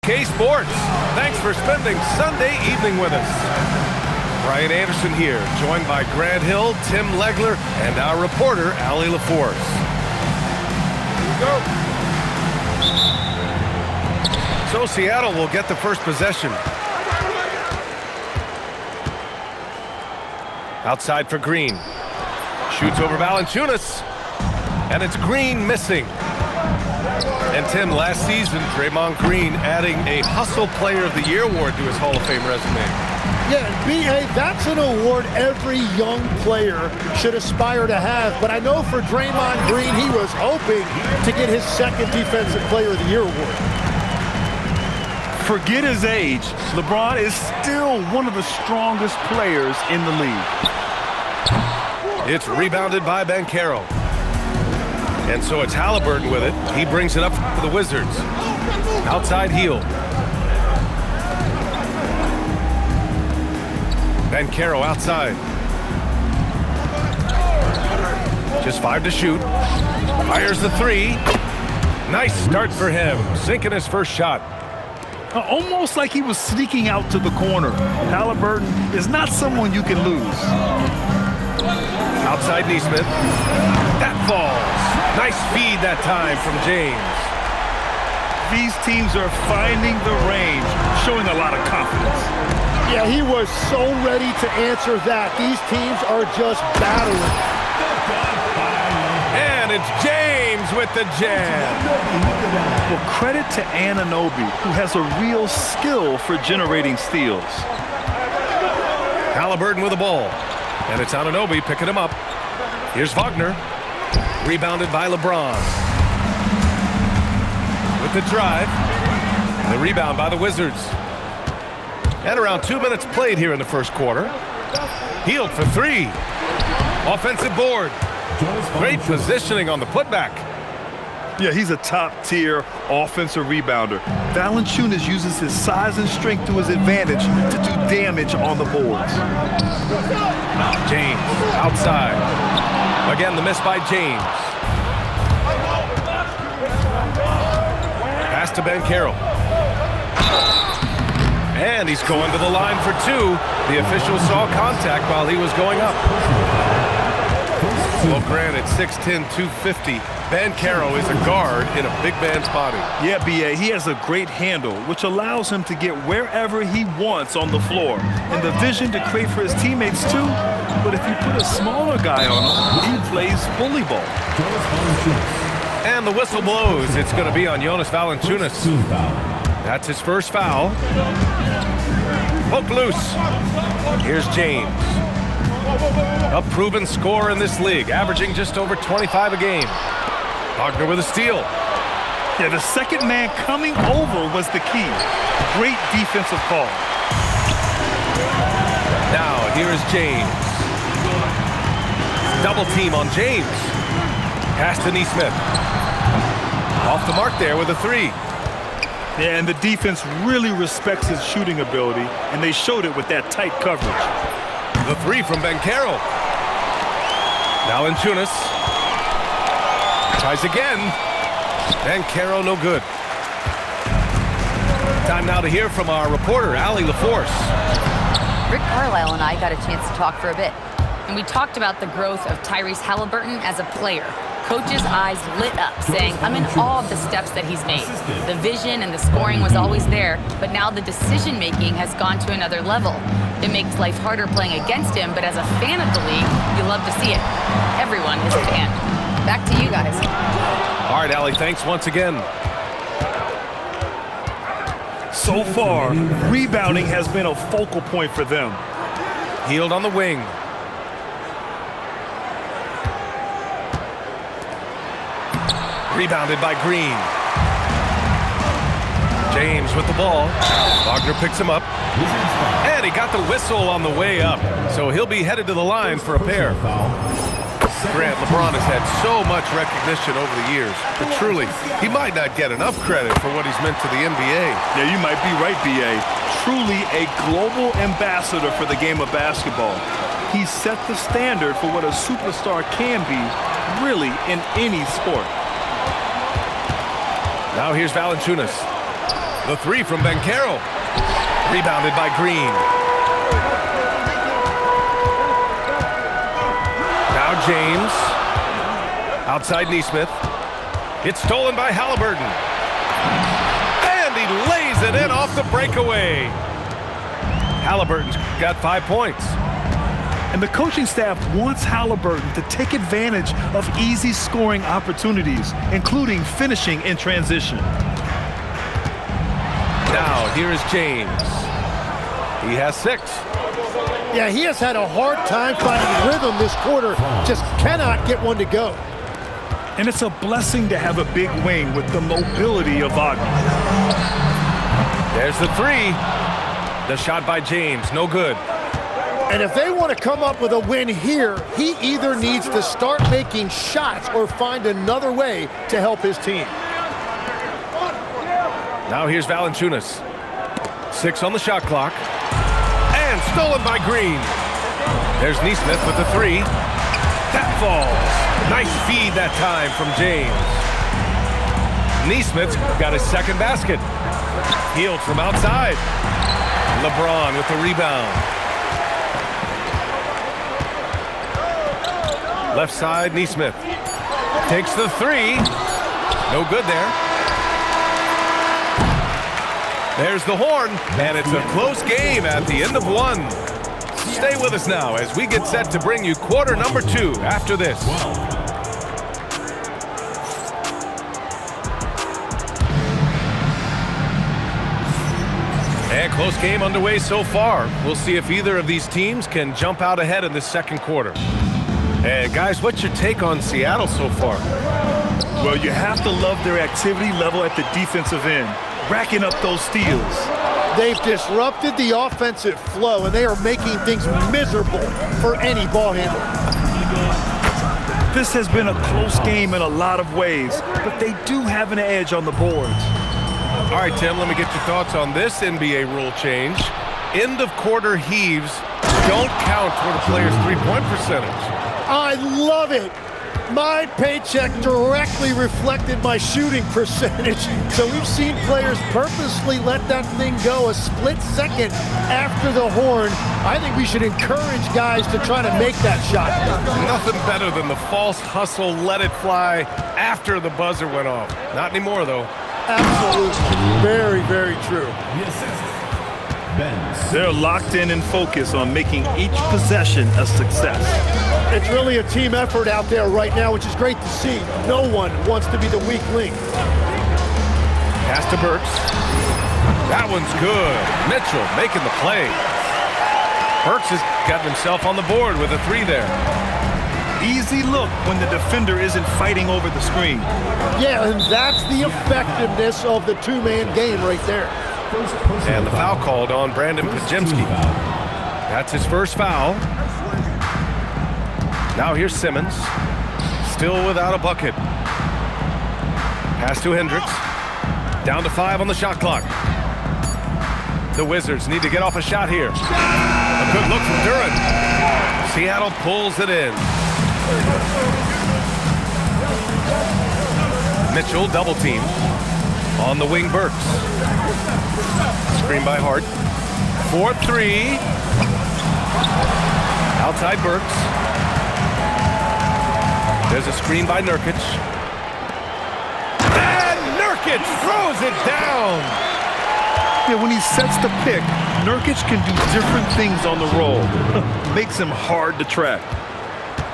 2K Sports. Thanks for spending Sunday evening with us. Brian Anderson here, joined by Grant Hill, Tim Legler, and our reporter, Allie LaForce. Here we go. So Seattle will get the first possession. Outside for Green. Shoots over Valanciunas. And it's Green missing. And Tim, last season, Draymond Green adding a Hustle Player of the Year award to his Hall of Fame resume. Yeah, B.A., that's an award every young player should aspire to have. But I know for Draymond Green, he was hoping to get his second Defensive Player of the Year award. Forget his age. LeBron is still one of the strongest players in the league. It's rebounded by Banchero. And so it's Halliburton with it. He brings it up for the Wizards. Outside heel. Banchero outside. Just 5 to shoot. Fires the 3. Nice start for him. Sinking his first shot. Almost like he was sneaking out to the corner. Halliburton is not someone you can lose. Outside Nesmith. That falls. Nice feed that time from James. These teams are finding the range, showing a lot of confidence. Yeah, he was so ready to answer that. These teams are just battling. And it's James with the jam. Well, credit to Anunoby, who has a real skill for generating steals. Halliburton with the ball. And it's Anunoby picking him up. Here's Wagner. Rebounded by LeBron. With the drive. The rebound by the Wizards. And around 2 minutes played here in the first quarter. Hield for 3. Offensive board. Great positioning on the putback. Yeah, he's a top-tier offensive rebounder. Valanciunas uses his size and strength to his advantage to do damage on the boards. James outside. Again, the miss by James. Pass to Banchero. And he's going to the line for 2. The official saw contact while he was going up. Well, granted, 6'10", 250. Banchero is a guard in a big man's body. Yeah, B.A., he has a great handle, which allows him to get wherever he wants on the floor. And the vision to create for his teammates, too. But if you put a smaller guy on him, he plays bully ball. And the whistle blows. It's going to be on Jonas Valanciunas. That's his first foul. Poke loose. Here's James. A proven scorer in this league, averaging just over 25 a game. Wagner with a steal. Yeah, the second man coming over was the key. Great defensive call. Now, here is James. Double team on James. Pass to Nesmith. Off the mark there with a 3. Yeah, and the defense really respects his shooting ability, and they showed it with that tight coverage. The 3 from Banchero. Valanciunas. Tries again. Banchero no good. Time now to hear from our reporter, Allie LaForce. Rick Carlisle and I got a chance to talk for a bit. And we talked about the growth of Tyrese Halliburton as a player. Coach's eyes lit up, saying, I'm in awe of the steps that he's made. The vision and the scoring was always there, but now the decision-making has gone to another level. It makes life harder playing against him, but as a fan of the league, you love to see it. Everyone is a fan. Back to you guys. All right, Allie, thanks once again. So far, rebounding has been a focal point for them. Hield on the wing. Rebounded by Green. James with the ball. Wagner picks him up. And he got the whistle on the way up. So he'll be headed to the line for a pair. Grant, LeBron has had so much recognition over the years. But truly, he might not get enough credit for what he's meant to the NBA. Yeah, you might be right, B.A. Truly a global ambassador for the game of basketball. He set the standard for what a superstar can be, really, in any sport. Now here's Valanciunas. The three from Banchero. Rebounded by Green. Now James. Outside Nesmith. It's stolen by Halliburton. And he lays it in off the breakaway. Halliburton's got 5 points. And the coaching staff wants Halliburton to take advantage of easy scoring opportunities, including finishing in transition. Now, here is James. He has 6. Yeah, he has had a hard time finding rhythm this quarter. Just cannot get one to go. And it's a blessing to have a big wing with the mobility of Wagner. There's the 3. The shot by James, no good. And if they want to come up with a win here, he either needs to start making shots or find another way to help his team. Now here's Valanciunas. 6 on the shot clock. And stolen by Green. There's Nesmith with the 3. That falls. Nice feed that time from James. Nesmith's got his second basket. Healed from outside. LeBron with the rebound. Left side, Nesmith. Takes the 3. No good there. There's the horn, and it's a close game at the end of 1. Stay with us now as we get set to bring you quarter number 2 after this. And close game underway so far. We'll see if either of these teams can jump out ahead in the second quarter. And guys, what's your take on Seattle so far? Well, you have to love their activity level at the defensive end, racking up those steals. They've disrupted the offensive flow, and they are making things miserable for any ball handler. This has been a close game in a lot of ways, but they do have an edge on the boards. All right, Tim, let me get your thoughts on this NBA rule change. End of quarter heaves don't count toward a player's three-point percentage. I love it. My paycheck directly reflected my shooting percentage. So we've seen players purposely let that thing go a split second after the horn. I think we should encourage guys to try to make that shot. Nothing better than the false hustle, let it fly after the buzzer went off. Not anymore, though. Absolutely. Very, very true. They're locked in and focused on making each possession a success. It's really a team effort out there right now, which is great to see. No one wants to be the weak link. Pass to Burks. That one's good. Mitchell making the play. Burks has got himself on the board with a 3 there. Easy look when the defender isn't fighting over the screen. Yeah, and that's the effectiveness of the two-man game right there. And the foul called on Brandon Podziemski. That's his first foul. Now here's Simmons. Still without a bucket. Pass to Hendricks. Down to 5 on the shot clock. The Wizards need to get off a shot here. A good look from Duren. Seattle pulls it in. Mitchell double team. On the wing, Burks. Screen by Hart. 4-3. Outside Burks. There's a screen by Nurkic. And Nurkic throws it down. Yeah, when he sets the pick, Nurkic can do different things on the roll. Makes him hard to track.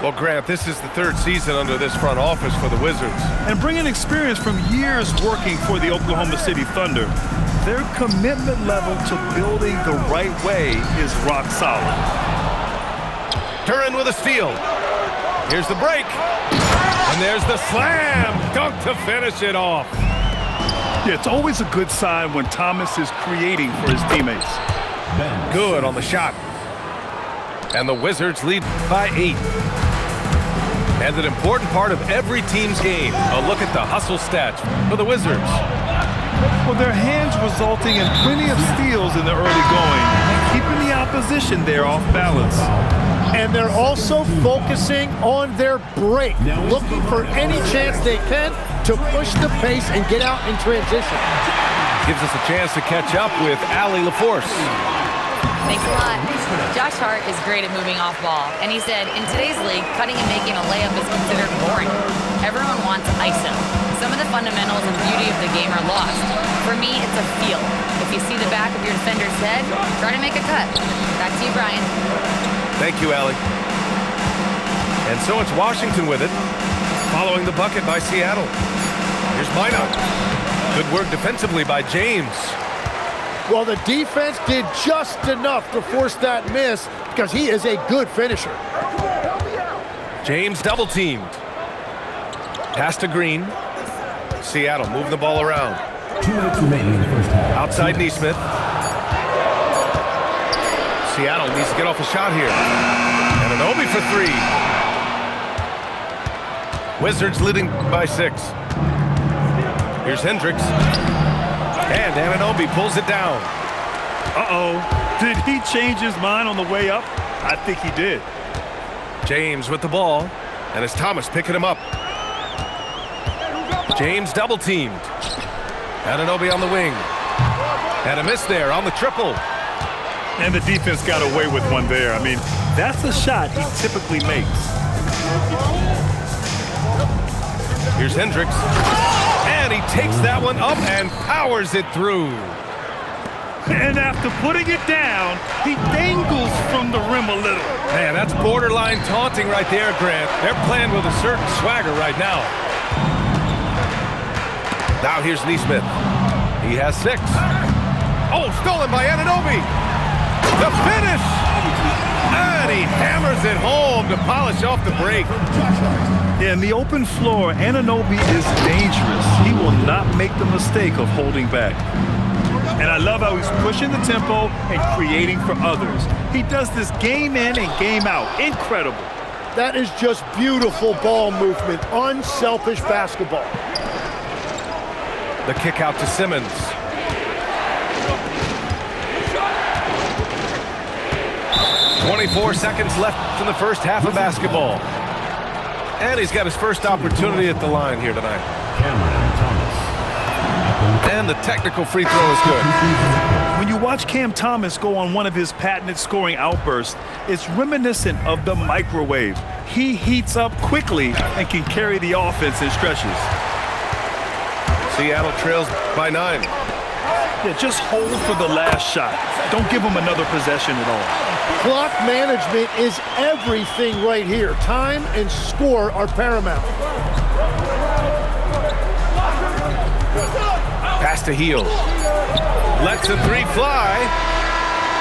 Well, Grant, this is the 3rd season under this front office for the Wizards. And bringing experience from years working for the Oklahoma City Thunder, their commitment level to building the right way is rock solid. Duren with a steal. Here's the break. And there's the slam dunk to finish it off. Yeah, it's always a good sign when Thomas is creating for his teammates. Good on the shot. And the Wizards lead by 8. And an important part of every team's game, a look at the hustle stats for the Wizards. Well, their hands resulting in plenty of steals in the early going, keeping the opposition there off balance. And they're also focusing on their break, looking for any chance they can to push the pace and get out in transition. Gives us a chance to catch up with Allie LaForce. Thanks a lot. Josh Hart is great at moving off ball, and he said, in today's league, cutting and making a layup is considered boring. Everyone wants ISO. Some of the fundamentals and beauty of the game are lost. For me, it's a feel. If you see the back of your defender's head, try to make a cut. Back to you, Brian. Thank you, Allie. And so it's Washington with it, following the bucket by Seattle. Here's Minot. Good work defensively by James. Well, the defense did just enough to force that miss because he is a good finisher. James double teamed. Pass to Green. Seattle move the ball around. 2 minutes remaining in the first half. Outside Neesmith. Seattle needs to get off a shot here. And an Obi for 3. Wizards leading by 6. Here's Hendricks. And Anunoby pulls it down. Uh-oh. Did he change his mind on the way up? I think he did. James with the ball. And it's Thomas picking him up. James double teamed. Anunoby on the wing. And a miss there on the triple. And the defense got away with one there. I mean, that's a shot he typically makes. Here's Hendricks. And he takes that one up and powers it through. And after putting it down, he dangles from the rim a little. Man, that's borderline taunting right there, Grant. They're playing with a certain swagger right now. Now here's Neesmith. He has 6. Oh, stolen by Anunoby. The finish. And he hammers it home to polish off the break. Yeah, in the open floor, Anunoby is dangerous. He will not make the mistake of holding back. And I love how he's pushing the tempo and creating for others. He does this game in and game out. Incredible. That is just beautiful ball movement, unselfish basketball. The kick out to Simmons. .24 seconds left in the first half of basketball. And he's got his first opportunity at the line here tonight. Cameron Thomas. And the technical free throw is good. When you watch Cam Thomas go on one of his patented scoring outbursts, it's reminiscent of the microwave. He heats up quickly and can carry the offense in stretches. Seattle trails by 9. Yeah, just hold for the last shot. Don't give him another possession at all. Clock management is everything right here. Time and score are paramount. Pass to Hield. Lets a 3 fly.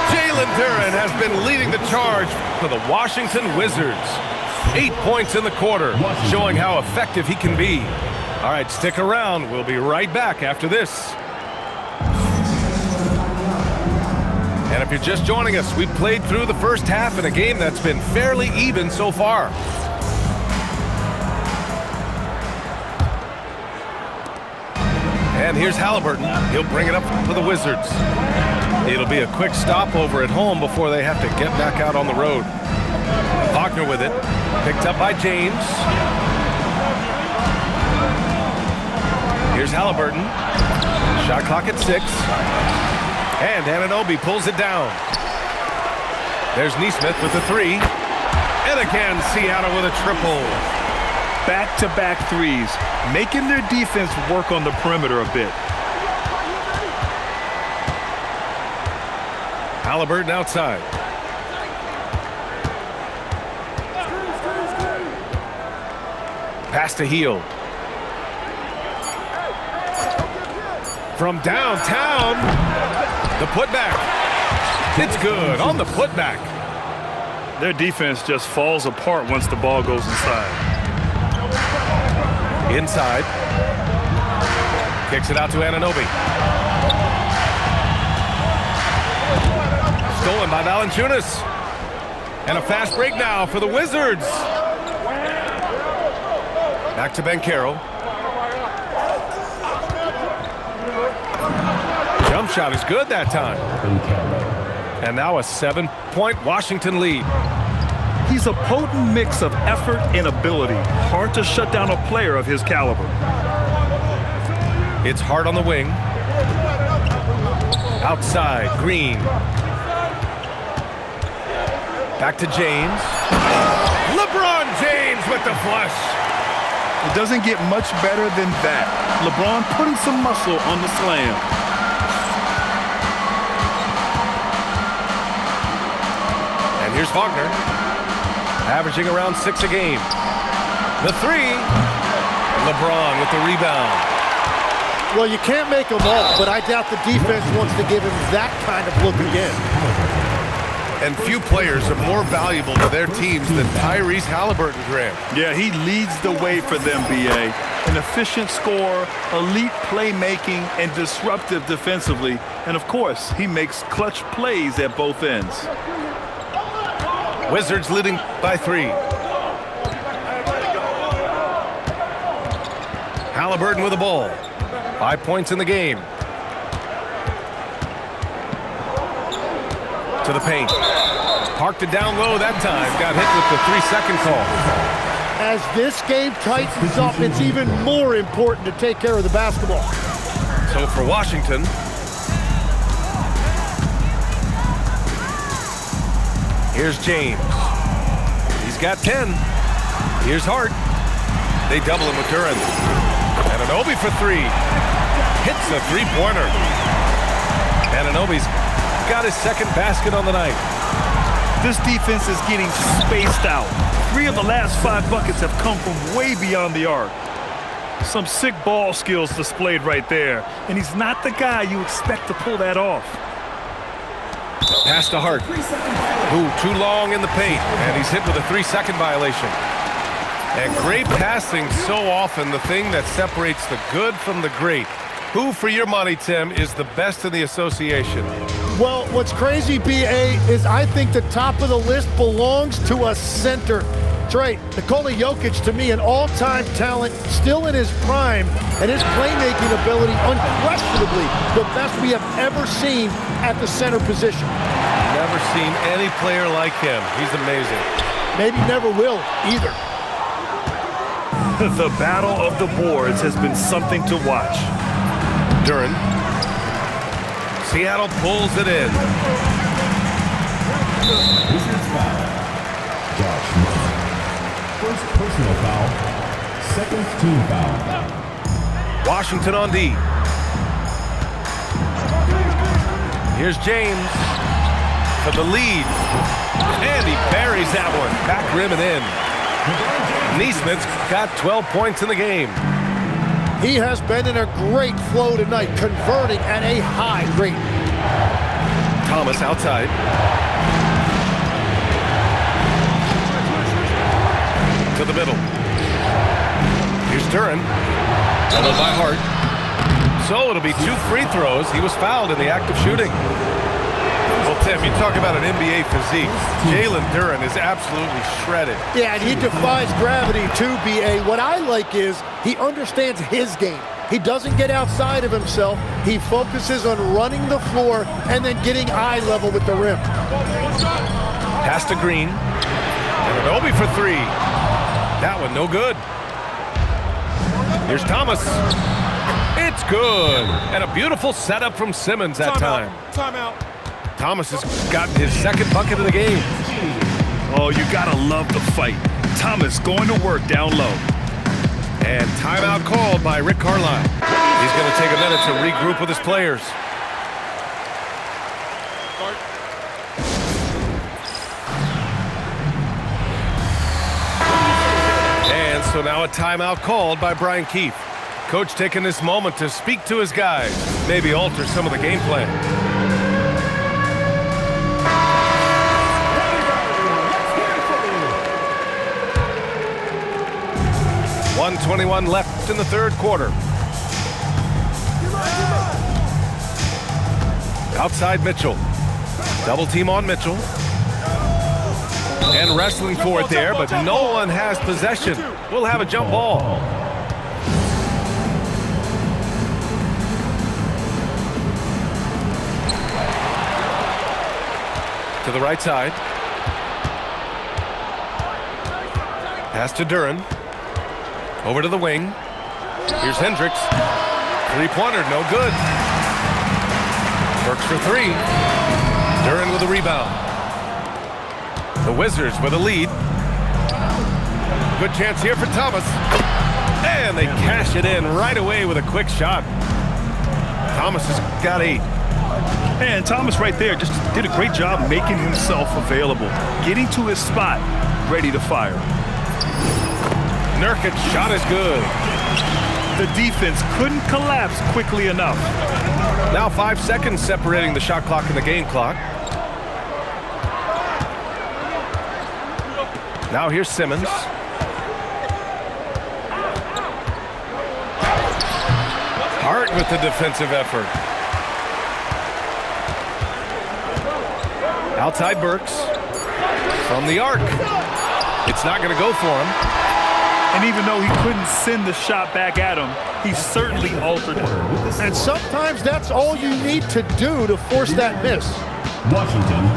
Jalen Duren has been leading the charge for the Washington Wizards. 8 points in the quarter, showing how effective he can be. All right, stick around. We'll be right back after this. And if you're just joining us, we've played through the first half in a game that's been fairly even so far. And here's Halliburton. He'll bring it up for the Wizards. It'll be a quick stopover at home before they have to get back out on the road. Wagner with it. Picked up by James. Here's Halliburton. Shot clock at 6. And Anunoby pulls it down. There's Neesmith with the 3. And again, Seattle with a triple. Back-to-back threes, making their defense work on the perimeter a bit. Halliburton outside. Pass to Hield. From downtown, the putback. It's good on the putback. Their defense just falls apart once the ball goes inside. Inside. Kicks it out to Anunoby. Stolen by Valanciunas. And a fast break now for the Wizards. Back to Banchero. Jump shot is good that time. And now a 7-point Washington lead. He's a potent mix of effort and ability. Hard to shut down a player of his caliber. It's Hart on the wing. Outside, Green. Back to James. LeBron James with the flush. It doesn't get much better than that. LeBron putting some muscle on the slam. And here's Wagner, averaging around 6 a game. The three. LeBron with the rebound. Well, you can't make them all, but I doubt the defense wants to give him that kind of look again. And few players are more valuable to their teams than Tyrese Haliburton, Graham. Yeah, he leads the way for them, B.A. An efficient scorer, elite playmaking, and disruptive defensively. And, of course, he makes clutch plays at both ends. Wizards leading by 3. Haliburton with the ball. 5 points in the game. To the paint. Parked it down low that time. Got hit with the 3-second call. As this game tightens up, it's even more important to take care of the basketball. So for Washington, here's James. He's got 10. Here's Hart. They double him with Duren. Anunoby for 3. Hits a three-pointer. Anunoby's got his second basket on the night. This defense is getting spaced out. 3 of the last 5 buckets have come from way beyond the arc. Some sick ball skills displayed right there. And he's not the guy you expect to pull that off. Pass to Hart. Ooh, too long in the paint. And he's hit with a 3-second violation. And great passing so often, the thing that separates the good from the great. Who, for your money, Tim, is the best in the association? Well, what's crazy, B.A., is I think the top of the list belongs to a center. That's right. Nikola Jokic, to me, an all-time talent, still in his prime, and his playmaking ability, unquestionably, the best we have ever seen at the center position. Never seen any player like him. He's amazing. Maybe never will, either. The battle of the boards has been something to watch. Duren. Seattle pulls it in. Wizards foul. Josh Smith. First personal foul. Second team foul. Washington on D. Here's James for the lead. And he buries that one. Back rim and in. Neesmith's got 12 points in the game. He has been in a great flow tonight, converting at a high rate. Thomas outside. To the middle. Here's Duren. Followed by Hart. So it'll be 2 free throws. He was fouled in the act of shooting. Well, Tim, you talk about an NBA physique. Jalen Duren is absolutely shredded. Yeah, and he defies gravity too, B.A. What I like is he understands his game. He doesn't get outside of himself. He focuses on running the floor and then getting eye level with the rim. Pass to Green. Anunoby for 3. That one no good. Here's Thomas. It's good. And a beautiful setup from Simmons that time. Timeout. Thomas has gotten his second bucket of the game. Oh, you gotta love the fight. Thomas going to work down low. And timeout called by Rick Carlisle. He's going to take a minute to regroup with his players. And so now a timeout called by Brian Keefe. Coach taking this moment to speak to his guys, maybe alter some of the game plan. 1:21 left in the third quarter. Outside Mitchell. Double team on Mitchell. And wrestling for it there, but no one has possession. We'll have a jump ball. To the right side. Pass to Duren. Over to the wing. Here's Hendricks. Three-pointer, no good. Burks for three. Duren with a rebound. The Wizards with a lead. Good chance here for Thomas. And they cash it in right away with a quick shot. Thomas has got 8. And Thomas right there just did a great job making himself available, getting to his spot, ready to fire. Nurkic's shot is good. The defense couldn't collapse quickly enough. Now 5 seconds separating the shot clock and the game clock. Now here's Simmons. Hart with the defensive effort. Outside Burks. From the arc. It's not going to go for him. And even though he couldn't send the shot back at him, he certainly altered it. And sometimes that's all you need to do to force that miss. Washington.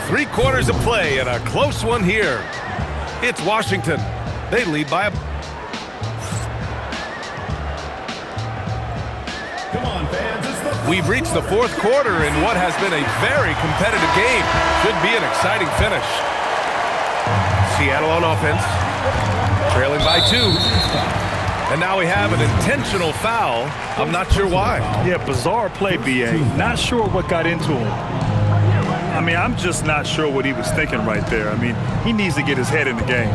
3 quarters of play and a close one here. It's Washington. They lead by a... Come on, fans. It's the We've reached the 4th quarter in what has been a very competitive game. Should be an exciting finish. Seattle on offense. Trailing by 2. And now we have an intentional foul. I'm not sure why. Yeah, bizarre play, B.A. Not sure what got into him. I mean, I'm just not sure what he was thinking right there. I mean, he needs to get his head in the game.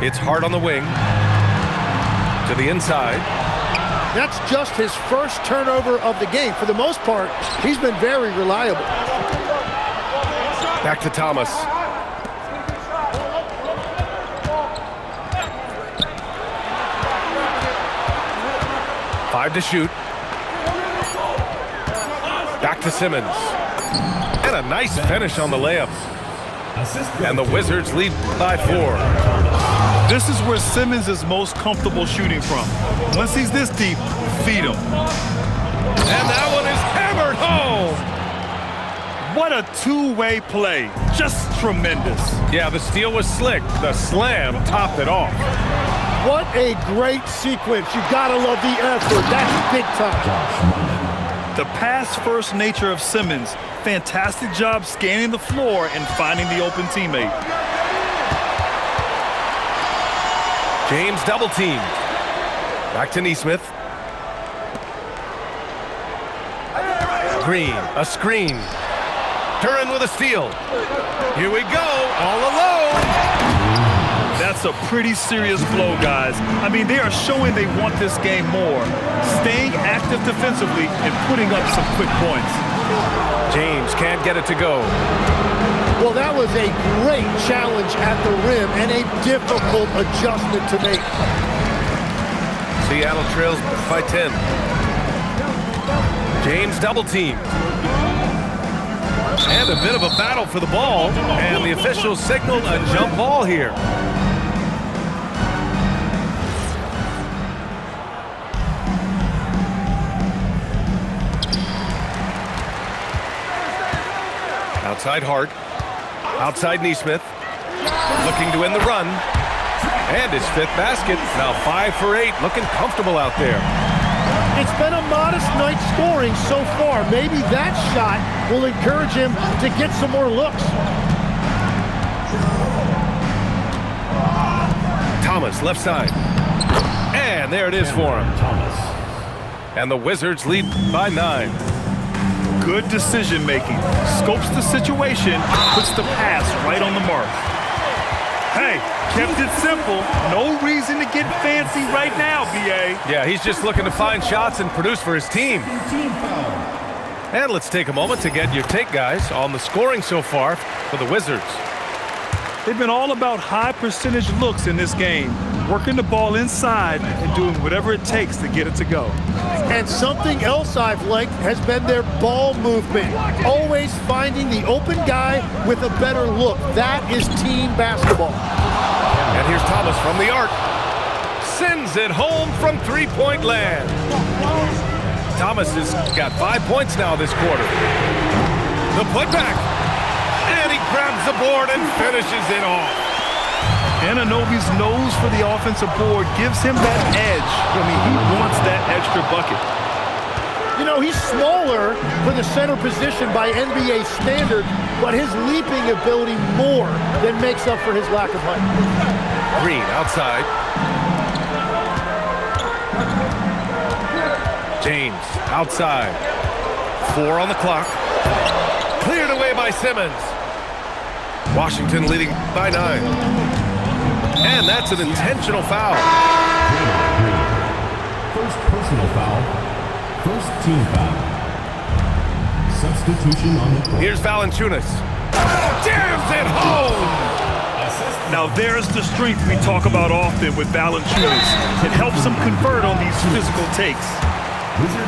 It's Hart on the wing. To the inside. That's just his first turnover of the game. For the most part, he's been very reliable. Back to Thomas. Five to shoot. Back to Simmons. And a nice finish on the layup. And the Wizards lead by 4. This is where Simmons is most comfortable shooting from. Once he's this deep, feed him. And that one is hammered home. What a two-way play. Just tremendous. Yeah, the steal was slick. The slam topped it off. What a great sequence. You gotta love the effort. That's big time. The pass-first nature of Simmons. Fantastic job scanning the floor and finding the open teammate. James double teamed. Back to Nesmith. Green, a screen. Duren with a steal. Here we go, all alone. That's a pretty serious blow, guys. I mean, they are showing they want this game more. Staying active defensively and putting up some quick points. James can't get it to go. Well, that was a great challenge at the rim and a difficult adjustment to make. Seattle trails by 10. James double teamed. And a bit of a battle for the ball. And the officials signaled a jump ball here. Outside Hart. Outside Nesmith. Looking to win the run. And his 5th basket. Now 5 for 8. Looking comfortable out there. It's been a modest night scoring so far. Maybe that shot will encourage him to get some more looks. Thomas, left side. And there it is for him. Thomas. And the Wizards lead by 9. Good decision making. Scopes the situation, puts the pass right on the mark. Hey, kept it simple. No reason to get fancy right now, B.A. Yeah, he's just looking to find shots and produce for his team. And let's take a moment to get your take, guys, on the scoring so far for the Wizards. They've been all about high percentage looks in this game, working the ball inside and doing whatever it takes to get it to go. And something else I've liked has been their ball movement. Always finding the open guy with a better look. That is team basketball. And here's Thomas from the arc. Sends it home from three-point land. Thomas has got 5 points now this quarter. The putback. And he grabs the board and finishes it off. Anunoby's nose for the offensive board gives him that edge. I mean, he wants that extra bucket. You know, he's smaller for the center position by NBA standard, but his leaping ability more than makes up for his lack of height. Green outside. James outside. 4 on the clock. Cleared away by Simmons. Washington leading by 9. And that's an intentional foul. First personal foul. First team foul. Substitution on the court. Here's Valanciunas. Jams it home! Now there's the strength we talk about often with Valanciunas. It helps him convert on these physical takes.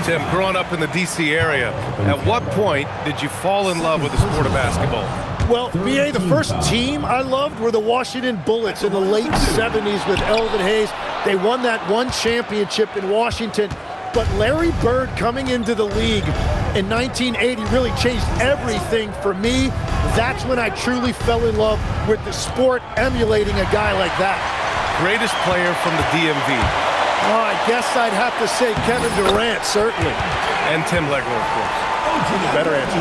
Tim, growing up in the D.C. area, at what point did you fall in love with the sport of basketball? Well, B.A., the first team I loved were the Washington Bullets in the late 70s with Elvin Hayes. They won that one championship in Washington. But Larry Bird coming into the league in 1980 really changed everything for me. That's when I truly fell in love with the sport, emulating a guy like that. Greatest player from the DMV. Oh, I guess I'd have to say Kevin Durant, certainly. And Tim Legler, of course. Better answer.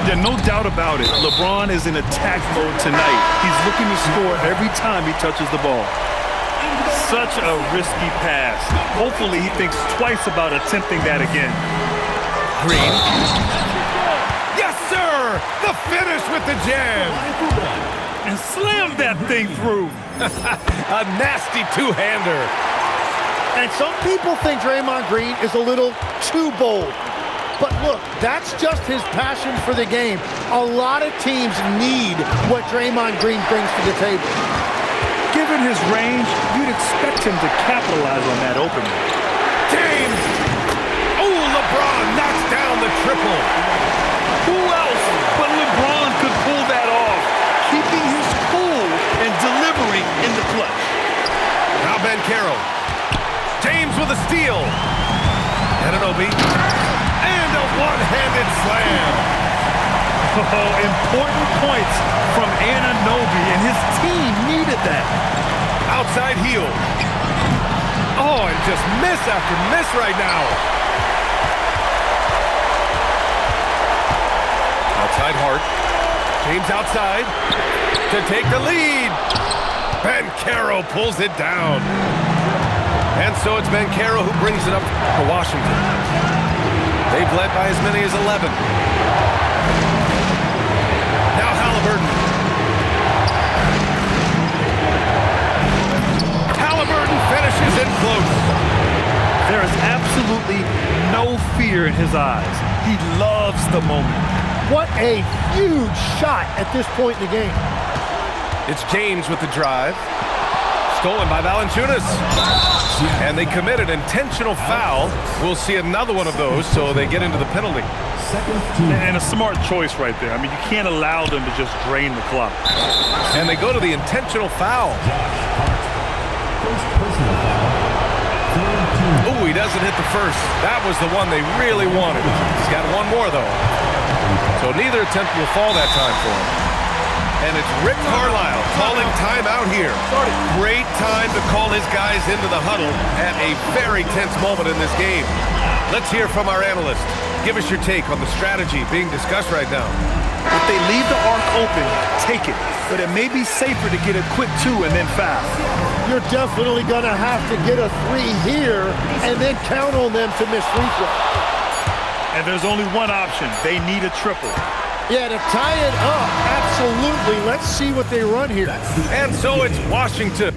Yeah, no doubt about it. LeBron is in attack mode tonight. He's looking to score every time he touches the ball. Such a risky pass. Hopefully he thinks twice about attempting that again. Green. Yes, sir! The finish with the jam! And slam that thing through. A nasty two-hander. And some people think Draymond Green is a little too bold. But look, that's just his passion for the game. A lot of teams need what Draymond Green brings to the table. Given his range, you'd expect him to capitalize on that opening. James! Oh, LeBron knocks down the triple. Who else but LeBron could pull that off, keeping his cool and delivering in the clutch. Now Banchero. James with a steal. Anunoby. And a one-handed slam. Oh, important points from Anunoby, and his team needed that. Outside heel. Oh, and just miss after miss right now. Outside Hart. James outside to take the lead. Banchero pulls it down. And so it's Banchero who brings it up for Washington. They've led by as many as 11. Now Halliburton. Halliburton finishes it close. There is absolutely no fear in his eyes. He loves the moment. What a huge shot at this point in the game. It's James with the drive. Stolen by Valanciunas. And they commit an intentional foul. We'll see another one of those, so they get into the penalty. And a smart choice right there. I mean, you can't allow them to just drain the clock. And they go to the intentional foul. Oh, he doesn't hit the first. That was the one they really wanted. He's got one more, though. So neither attempt will fall that time for him. And it's Rick Carlisle calling timeout here. Great time to call his guys into the huddle at a very tense moment in this game. Let's hear from our analyst. Give us your take on the strategy being discussed right now. If they leave the arc open, take it. But it may be safer to get a quick 2 and then foul. You're definitely going to have to get a 3 here and then count on them to miss free throw. And there's only one option. They need a triple. Yeah, to tie it up, absolutely. Let's see what they run here. And so it's Washington